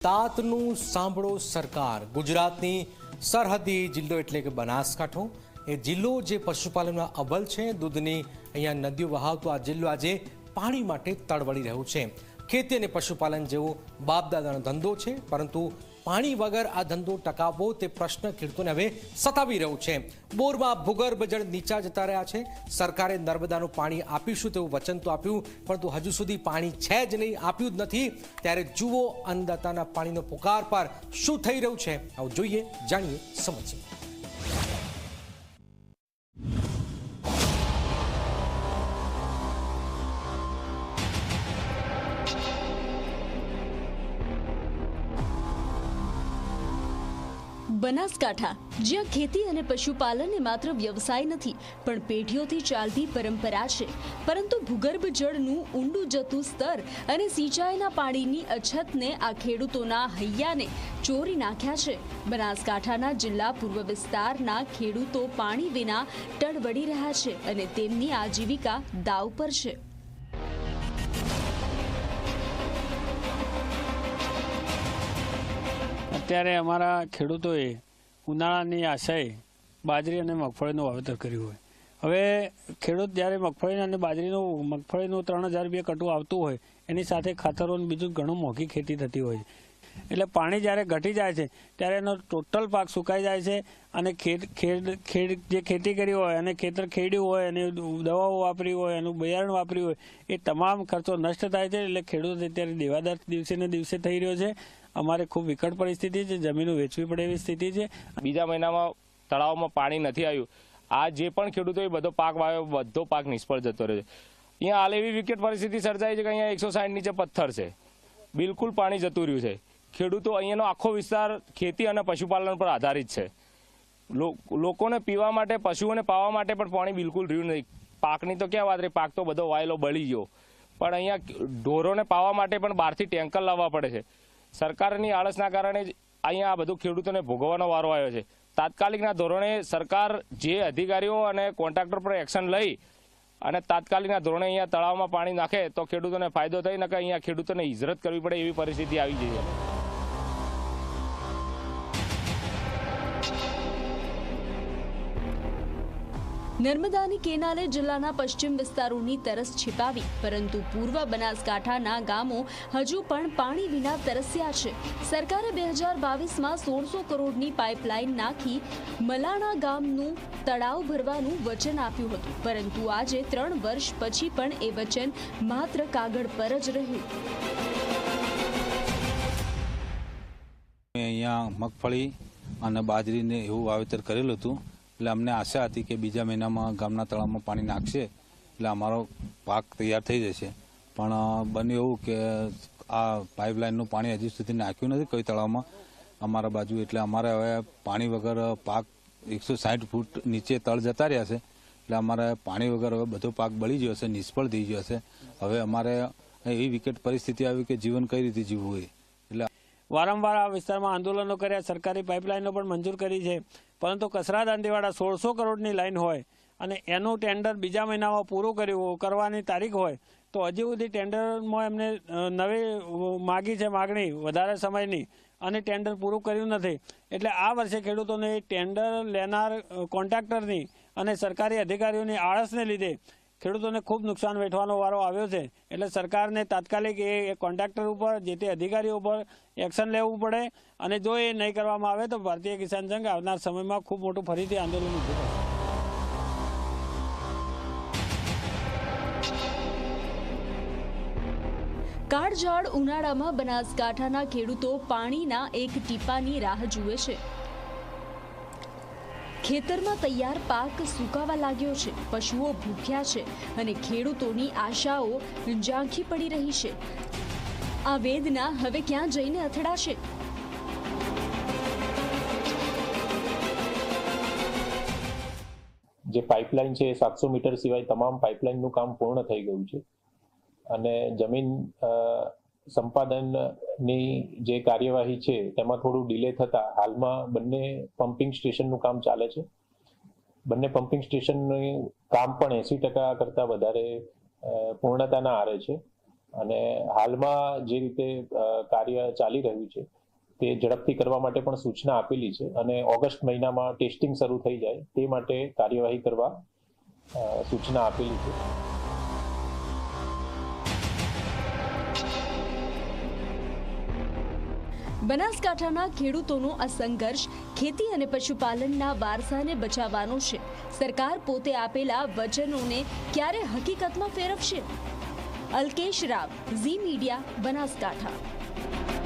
તાતનું સાંભળો સરકાર. ગુજરાતની સરહદી જિલ્લો એટલે કે બનાસકાંઠો એ જિલ્લો જે પશુપાલનમાં અવ્વલ છે. દૂધની અહીંયા નદીઓ વહાવતો આ જિલ્લો આજે પાણી માટે તડવડી રહ્યો છે. ખેતી અને પશુપાલન જેવો બાપદાદાનો ધંધો છે, પરંતુ પાણી વગર આ ધંધો ટકાવવો તે પ્રશ્ન ખેડૂતોને હવે સતાવી રહ્યો છે. બોરમાં ભૂગર્ભ જળ નીચા જતા રહ્યા છે. સરકારે નર્મદાનું પાણી આપીશું તેવું વચન તો આપ્યું, પરંતુ હજુ સુધી પાણી છે જ નહીં, આપ્યું જ નથી. ત્યારે જુઓ અન્નદાતાના પાણીનો પુકાર પર શું થઈ રહ્યું છે. આવું જોઈએ, જાણીએ, સમજીએ. બનાસકાંઠા, જ્યાં ખેતી અને પશુપાલન એ માત્ર વ્યવસાય નથી પણ પેઢીઓથી ચાલતી પરંપરા છે. પરંતુ ભૂગર્ભ જળનું ઊંડું જતું સ્તર અને સિંચાઈના પાણીની અછતને આ ખેડૂતોના હૈયાને ચોરી નાખ્યા છે. બનાસકાંઠાના જિલ્લા પૂર્વ વિસ્તારના ખેડૂતો પાણી વિના ટળવળી રહ્યા છે અને તેમની આજીવિકા દાવ પર છે. અત્યારે અમારા ખેડૂતોએ ઉનાળાની આશાએ બાજરી અને મગફળીનું વાવેતર કર્યું હોય. હવે ખેડૂત જ્યારે મગફળી અને મગફળીનું 3000 રૂપિયા કટું આવતું હોય, એની સાથે ખાતરોનું બીજું ઘણું મોંઘી ખેતી થતી હોય. એટલે પાણી જ્યારે ઘટી જાય છે ત્યારે એનો ટોટલ પાક સુકાઈ જાય છે અને જે ખેતી કરી હોય અને ખેતર ખેડ્યું હોય અને દવાઓ વાપરી હોય, એનું બિયારણ વાપર્યું હોય, એ તમામ ખર્ચો નષ્ટ થાય છે. એટલે ખેડૂત અત્યારે દેવાદાર દિવસે ને દિવસે થઈ રહ્યો છે. અમારે ખૂબ વિકટ પરિસ્થિતિ છે, જમીનો વેચવી પડે એવી સ્થિતિ છે. બીજા મહિનામાં તળાવમાં પાણી નથી આવ્યું. આ જે પણ ખેડૂતોએ બધો પાક વાવ્યો, બધો પાક નિષ્ફળ જતો રહ્યો છે. અહીંયા હાલ એવી વિકટ પરિસ્થિતિ સર્જાઈ છે કે અહીંયા 160 નીચે પથ્થર છે, બિલકુલ પાણી જતું રહ્યું છે. ખેડૂતો અહીંયાનો આખો વિસ્તાર ખેતી અને પશુપાલન પર આધારિત છે. લોકોને પીવા માટે, પશુઓને પાવા માટે પણ પાણી બિલકુલ રહ્યું નથી. પાકની તો ક્યાં વાત રહી, પાક તો બધો વાયેલો બળી ગયો, પણ અહીંયા ઢોરોને પાવા માટે પણ બહારથી ટેન્કર લાવવા પડે છે. સરકારની આળસના કારણે જ અહીંયા આ બધું ખેડૂતોને ભોગવવાનો વારો આવ્યો છે. તાત્કાલિકના ધોરણે સરકાર જે અધિકારીઓ અને કોન્ટ્રાક્ટર પર એક્શન લઈ અને તાત્કાલિકના ધોરણે અહીંયા તળાવમાં પાણી નાખે તો ખેડૂતોને ફાયદો થઈ, નકર અહીંયા ખેડૂતોને હિજરત કરવી પડે એવી પરિસ્થિતિ આવી ગઈ છે. નર્મદાની કેનાલે જિલ્લાના પશ્ચિમ વિસ્તારોની તરસ छिपाવી, પરંતુ પૂર્વ બનાસકાંઠાના ગામો હજુ પણ પાણી વિના તરસ્યા છે. સરકારે 2022માં 1600 કરોડની પાઇપલાઇન નાખી મલાણા ગામનું તળાવ ભરવાનું વચન આપ્યું હતું, પરંતુ આજે 3 વર્ષ પછી પણ એ વચન માત્ર કાગળ પર જ રહ્યું. અહીંયા મગફળી અને બાજરીને એવું વાવેતર કરેલું હતું. એટલે અમને આશા હતી કે બીજા મહિનામાં ગામના તળાવમાં પાણી નાખશે એટલે અમારો પાક તૈયાર થઈ જશે. પણ બન્યું એવું કે આ પાઇપલાઇનનું પાણી હજી સુધી નાખ્યું નથી કોઈ તળાવમાં અમારા બાજુ. એટલે અમારે હવે પાણી વગર પાક 160 ફૂટ નીચે તળ જતા રહ્યા છે. એટલે અમારે પાણી વગર હવે બધો પાક બળી ગયો છે, નિષ્ફળ થઈ ગયો છે. હવે અમારે એવી વિકટ પરિસ્થિતિ આવી કે જીવન કઈ રીતે જીવવું હોય. એટલે વારંવાર આ વિસ્તારમાં આંદોલનો કર્યા, સરકારી પાઇપલાઇનો પણ મંજૂર કરી છે, પરંતુ કસરા દાંતીવાડા 1600 કરોડની લાઇન હોય અને એનું ટેન્ડર બીજા મહિનામાં પૂરું કરવાની તારીખ હોય તો હજી સુધી ટેન્ડરમાં એમને નવી માગી છે, માગણી વધારે સમયની, અને ટેન્ડર પૂરું કર્યું નથી. એટલે આ વર્ષે ખેડૂતોને ટેન્ડર લેનાર કોન્ટ્રાક્ટરની અને સરકારી અધિકારીઓની આળસને લીધે ખેડૂતોને ખૂબ નુકસાન વેઠવાનો વારો આવ્યો છે. એટલે સરકારને તાત્કાલિક એ કોન્ટ્રાક્ટર ઉપર, જે તે અધિકારીઓ ઉપર એક્શન લેવું પડે, અને જો એ નહીં કરવામાં આવે તો ભારતીય કિસાન સંઘ આવનાર સમયમાં ખૂબ મોટું ફરીથી આંદોલન ઊભું કરશે. કાળઝાળ ઉનાળામાં બનાસકાંઠાના ખેડૂતો પાણીના એક ટીપાની રાહ જુએ છે. ખેતરમાં તૈયાર પાક સુકાવા લાગ્યો છે, પશુઓ ભૂખ્યા છે અને ખેડૂતોની આશાઓ ઝાંખી પડી રહી છે. આ વેદના હવે ક્યાં જઈને અથડાશે? જે પાઇપલાઇન છે 700 મીટર સિવાય તમામ પાઇપલાઇનનું કામ પૂર્ણ થઈ ગયું છે અને જમીન સંપાદનની જે કાર્યવાહી છે તેમાં થોડું ડિલે થતા હાલમાં બંને પમ્પિંગ સ્ટેશનનું કામ ચાલે છે. બંને પમ્પિંગ સ્ટેશનનું કામ પણ 80% કરતાં વધારે પૂર્ણતાના આરે છે. અને હાલમાં જે રીતે કાર્ય ચાલી રહ્યું છે તે ઝડપથી કરવા માટે પણ સૂચના આપેલી છે અને ઓગસ્ટ મહિનામાં ટેસ્ટિંગ શરૂ થઈ જાય તે માટે કાર્યવાહી કરવા સૂચના આપેલી છે. બનાસકાંઠાના ખેડૂતોનો આ સંઘર્ષ ખેતી અને પશુપાલનના વારસાને બચાવવાનો છે. સરકાર પોતે આપેલા વચનોને ક્યારે હકીકતમાં ફેરવશે? અલ્કેશ રાવ, ઝી મીડિયા, બનાસકાંઠા.